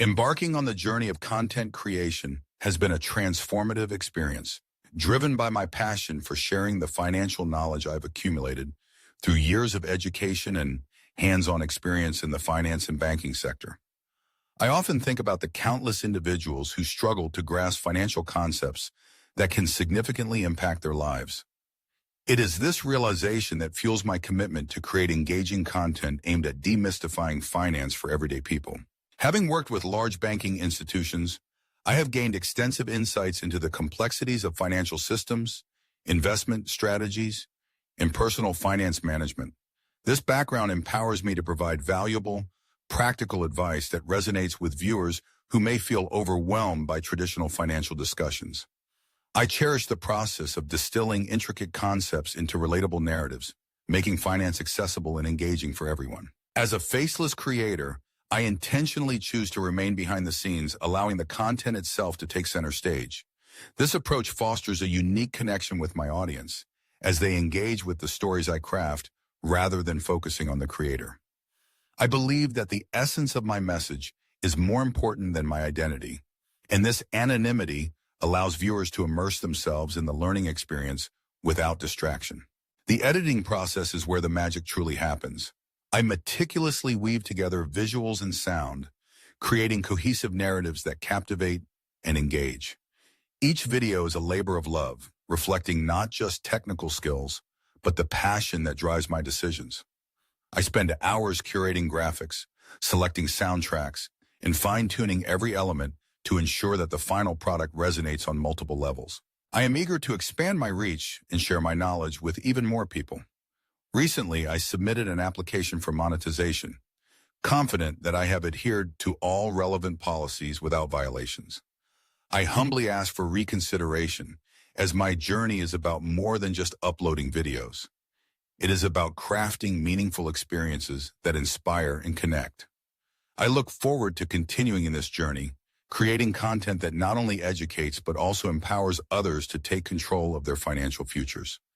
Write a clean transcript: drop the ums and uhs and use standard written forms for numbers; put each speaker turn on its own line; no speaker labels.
Embarking on the journey of content creation has been a transformative experience, driven by my passion for sharing the financial knowledge I've accumulated through years of education and hands-on experience in the finance and banking sector. I often think about the countless individuals who struggle to grasp financial concepts that can significantly impact their lives. It is this realization that fuels my commitment to create engaging content aimed at demystifying finance for everyday people. Having worked with large banking institutions, I have gained extensive insights into the complexities of financial systems, investment strategies, and personal finance management. This background empowers me to provide valuable, practical advice that resonates with viewers who may feel overwhelmed by traditional financial discussions. I cherish the process of distilling intricate concepts into relatable narratives, making finance accessible and engaging for everyone. As a faceless creator, I intentionally choose to remain behind the scenes, allowing the content itself to take center stage. This approach fosters a unique connection with my audience, as they engage with the stories I craft rather than focusing on the creator. I believe that the essence of my message is more important than my identity, and this anonymity allows viewers to immerse themselves in the learning experience without distraction. The editing process is where the magic truly happens. I meticulously weave together visuals and sound, creating cohesive narratives that captivate and engage. Each video is a labor of love, reflecting not just technical skills, but the passion that drives my decisions. I spend hours curating graphics, selecting soundtracks, and fine-tuning every element to ensure that the final product resonates on multiple levels. I am eager to expand my reach and share my knowledge with even more people. Recently, I submitted an application for monetization, confident that I have adhered to all relevant policies without violations. I humbly ask for reconsideration, as my journey is about more than just uploading videos. It is about crafting meaningful experiences that inspire and connect. I look forward to continuing in this journey, creating content that not only educates but also empowers others to take control of their financial futures.